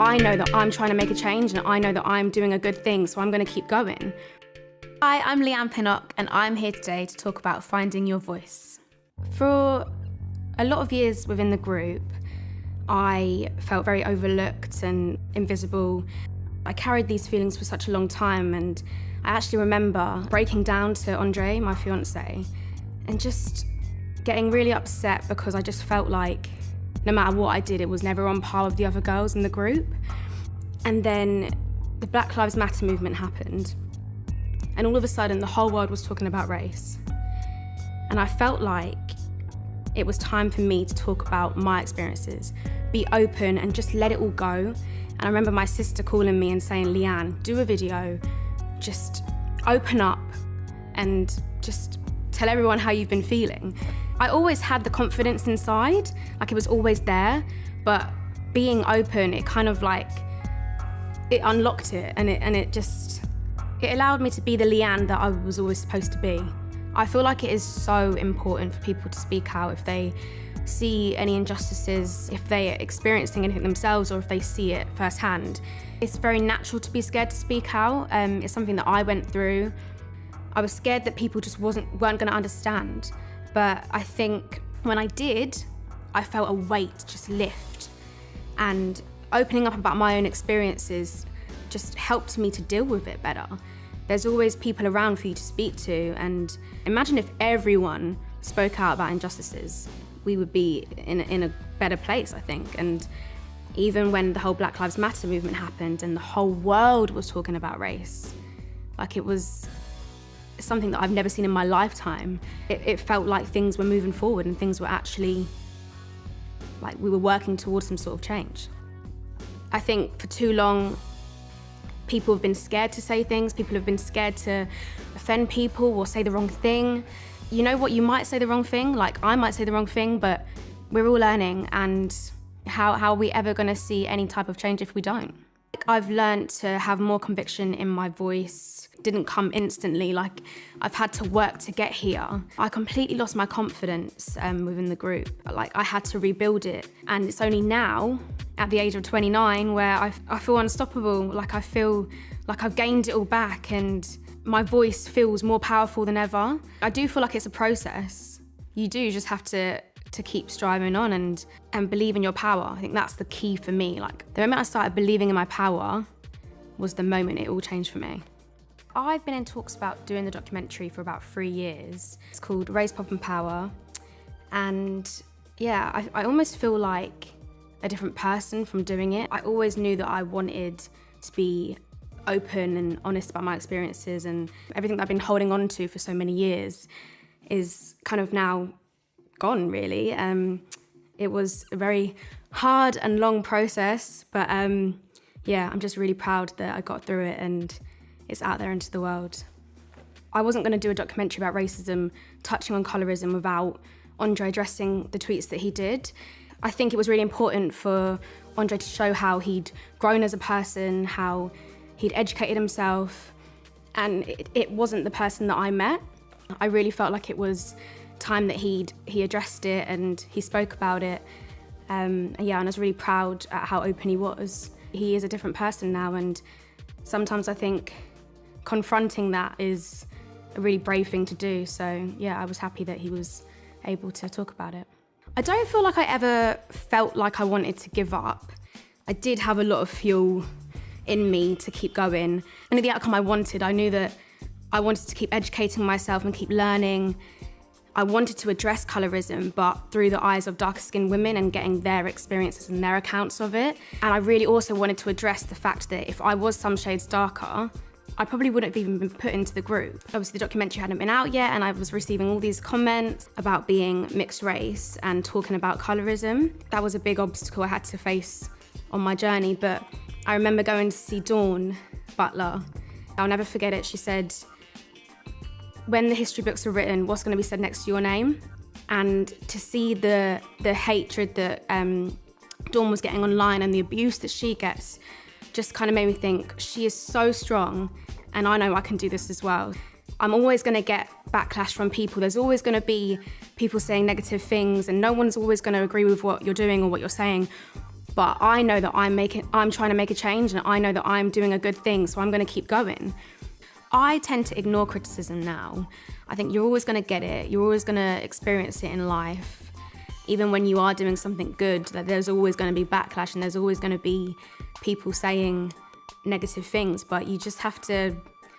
I know that I'm trying to make a change and I know that I'm doing a good thing, so I'm going to keep going. Hi, I'm Leigh-Anne Pinnock and I'm here today to talk about finding your voice. For a lot of years within the group, I felt very overlooked and invisible. I carried these feelings for such a long time, and I actually remember breaking down to Andre, my fiance, and just getting really upset because I just felt like no matter what I did, it was never on par with the other girls in the group. And then the Black Lives Matter movement happened, and all of a sudden the whole world was talking about race. And I felt like it was time for me to talk about my experiences, be open and just let it all go. And I remember my sister calling me and saying, Leigh-Anne, do a video, just open up and just tell everyone how you've been feeling. I always had the confidence inside, like it was always there, but being open, it kind of like, it unlocked it and it allowed me to be the Leigh-Anne that I was always supposed to be. I feel like it is so important for people to speak out if they see any injustices, if they're experiencing anything themselves or if they see it firsthand. It's very natural to be scared to speak out. It's something that I went through. I was scared that people just weren't gonna understand. But I think when I did, I felt a weight just lift. And opening up about my own experiences just helped me to deal with it better. There's always people around for you to speak to, and imagine if everyone spoke out about injustices, we would be in a better place, I think. And even when the whole Black Lives Matter movement happened and the whole world was talking about race, like it was something that I've never seen in my lifetime. It felt like things were moving forward and things were actually, like we were working towards some sort of change. I think for too long, people have been scared to say things, people have been scared to offend people or say the wrong thing. You know what, you might say the wrong thing, like I might say the wrong thing, but we're all learning, and how are we ever gonna see any type of change if we don't? I've learned to have more conviction in my voice. It didn't come instantly, like I've had to work to get here. I completely lost my confidence within the group. Like I had to rebuild it. And it's only now, at the age of 29, where I feel unstoppable. Like I feel like I've gained it all back and my voice feels more powerful than ever. I do feel like it's a process. You do just have to keep striving on and believe in your power. I think that's the key for me. Like the moment I started believing in my power was the moment it all changed for me. I've been in talks about doing the documentary for about 3 years. It's called Raise, Pop and Power. And yeah, I almost feel like a different person from doing it. I always knew that I wanted to be open and honest about my experiences, and everything that I've been holding on to for so many years is kind of now gone, really. It was a very hard and long process, but yeah, I'm just really proud that I got through it and it's out there into the world. I wasn't going to do a documentary about racism touching on colorism without Andre addressing the tweets that he did. I think it was really important for Andre to show how he'd grown as a person, how he'd educated himself, and it wasn't the person that I met. I really felt like it was time that he addressed it and he spoke about it. And I was really proud at how open he was. He is a different person now, and sometimes I think confronting that is a really brave thing to do. So yeah, I was happy that he was able to talk about it. I don't feel like I ever felt like I wanted to give up. I did have a lot of fuel in me to keep going. And the outcome I wanted, I knew that I wanted to keep educating myself and keep learning. I wanted to address colorism, but through the eyes of darker-skinned women and getting their experiences and their accounts of it. And I really also wanted to address the fact that if I was some shades darker, I probably wouldn't have even been put into the group. Obviously, the documentary hadn't been out yet, and I was receiving all these comments about being mixed race and talking about colorism. That was a big obstacle I had to face on my journey, but I remember going to see Dawn Butler. I'll never forget it. She said, when the history books are written, what's going to be said next to your name? And to see the hatred that Dawn was getting online and the abuse that she gets just kind of made me think, she is so strong, and I know I can do this as well. I'm always going to get backlash from people. There's always going to be people saying negative things, and no one's always going to agree with what you're doing or what you're saying. but I know that I'm trying to make a change, and I know that I'm doing a good thing, so I'm going to keep going. I tend to ignore criticism now. I think you're always going to get it. You're always going to experience it in life. Even when you are doing something good, that there's always going to be backlash, and there's always going to be people saying negative things, but you just have to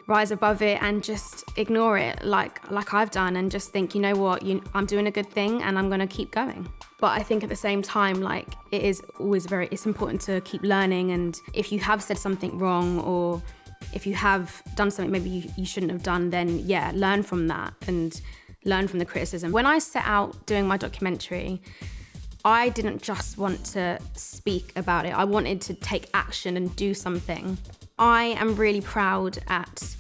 rise above it and just ignore it like I've done, and just think, you know what, I'm doing a good thing and I'm going to keep going. But I think at the same time, like, it is always it's important to keep learning, and if you have said something wrong, or if you have done something maybe you shouldn't have done, then yeah, learn from that and learn from the criticism. When I set out doing my documentary, I didn't just want to speak about it. I wanted to take action and do something. I am really proud at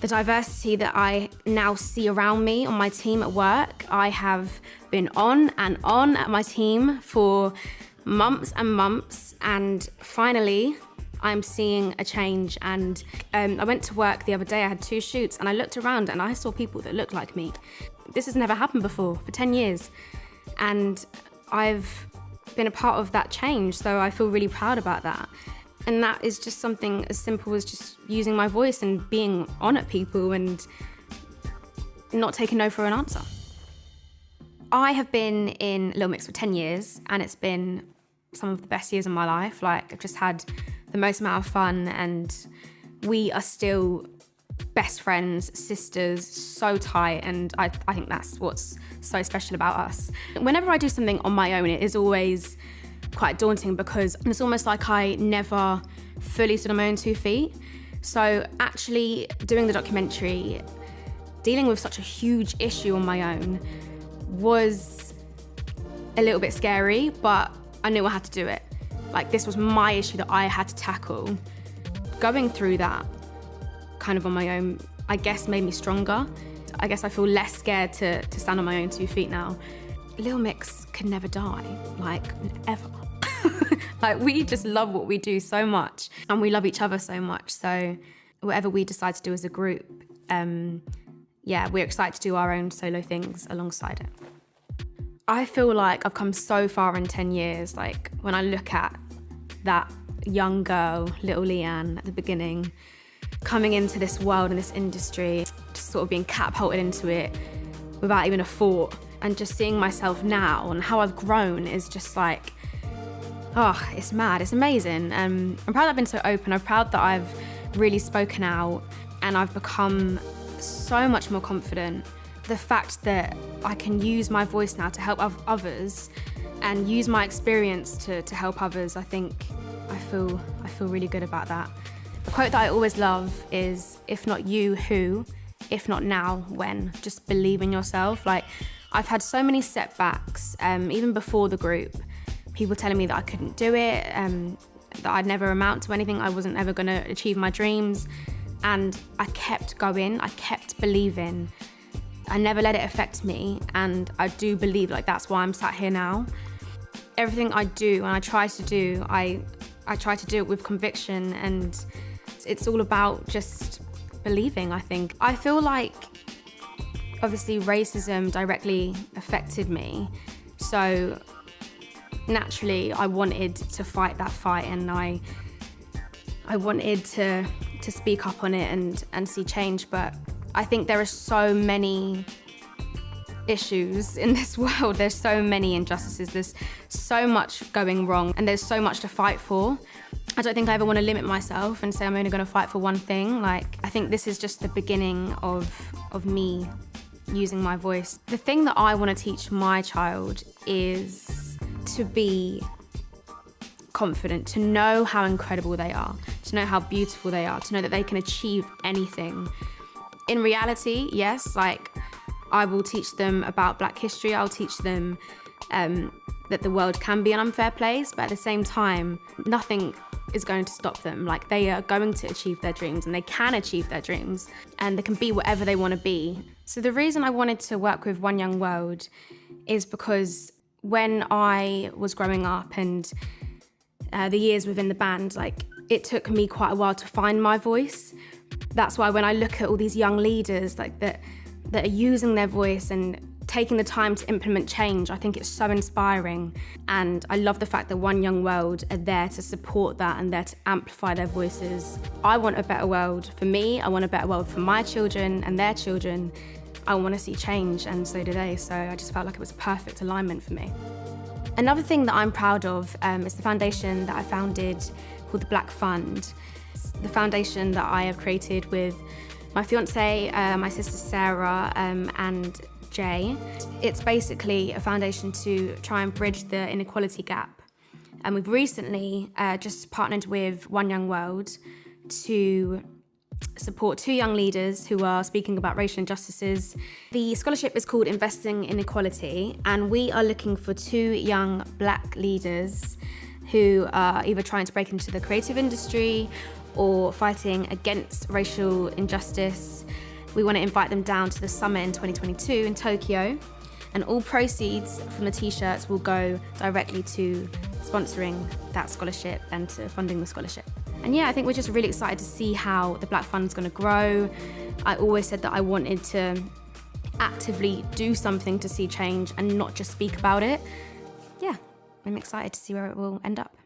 the diversity that I now see around me on my team at work. I have been on and on at my team for months and months, and finally I'm seeing a change. And I went to work the other day, I had 2 shoots, and I looked around and I saw people that look like me. This has never happened before for 10 years. And I've been a part of that change, so I feel really proud about that. And that is just something as simple as just using my voice and being on at people and not taking no for an answer. I have been in Little Mix for 10 years, and it's been some of the best years of my life. Like, I've just had the most amount of fun, and we are still best friends, sisters, so tight, and I think that's what's so special about us. Whenever I do something on my own, it is always quite daunting, because it's almost like I never fully stood on my own 2 feet. So actually doing the documentary, dealing with such a huge issue on my own, was a little bit scary, but I knew I had to do it. Like, this was my issue that I had to tackle. Going through that kind of on my own, I guess, made me stronger. I guess I feel less scared to stand on my own 2 feet now. Little Mix could never die, like, ever. Like, we just love what we do so much, and we love each other so much. So whatever we decide to do as a group, yeah, we're excited to do our own solo things alongside it. I feel like I've come so far in 10 years. Like, when I look at that young girl, little Leigh-Anne, at the beginning, coming into this world and this industry, just sort of being catapulted into it without even a thought, and just seeing myself now and how I've grown is just like, oh, it's mad, it's amazing. I'm proud that I've been so open. I'm proud that I've really spoken out, and I've become so much more confident. The fact that I can use my voice now to help others and use my experience to help others, I think I feel really good about that. A quote that I always love is, if not you, who? If not now, when? Just believe in yourself. Like, I've had so many setbacks, even before the group, people telling me that I couldn't do it, that I'd never amount to anything, I wasn't ever gonna achieve my dreams. And I kept going, I kept believing. I never let it affect me, and I do believe, like, that's why I'm sat here now. Everything I do and I try to do, I try to do it with conviction, and it's all about just believing, I think. I feel like, obviously, racism directly affected me, so naturally I wanted to fight that fight, and I wanted to speak up on it and see change. But I think there are so many issues in this world, there's so many injustices, there's so much going wrong, and there's so much to fight for. I don't think I ever want to limit myself and say I'm only going to fight for one thing. Like, I think this is just the beginning of me using my voice. The thing that I want to teach my child is to be confident, to know how incredible they are, to know how beautiful they are, to know that they can achieve anything. In reality, yes, like, I will teach them about Black history, I'll teach them that the world can be an unfair place, but at the same time, nothing is going to stop them. Like, they are going to achieve their dreams, and they can achieve their dreams, and they can be whatever they want to be. So the reason I wanted to work with One Young World is because when I was growing up and the years within the band, like, it took me quite a while to find my voice. That's why when I look at all these young leaders, like, that are using their voice and taking the time to implement change. I think it's so inspiring, and I love the fact that One Young World are there to support that and there to amplify their voices. I want a better world for me, I want a better world for my children and their children. I want to see change, and so do they, so I just felt like it was a perfect alignment for me. Another thing that I'm proud of is the foundation that I founded called the Black Fund. It's the foundation that I have created with my fiance, my sister Sarah, and Jay. It's basically a foundation to try and bridge the inequality gap. And we've recently just partnered with One Young World to support 2 young leaders who are speaking about racial injustices. The scholarship is called Investing in Equality, and we are looking for 2 young Black leaders who are either trying to break into the creative industry or fighting against racial injustice. We want to invite them down to the summit in 2022 in Tokyo, and all proceeds from the t-shirts will go directly to sponsoring that scholarship and to funding the scholarship. And yeah, I think we're just really excited to see how the Black Fund is going to grow. I always said that I wanted to actively do something to see change and not just speak about it. Yeah, I'm excited to see where it will end up.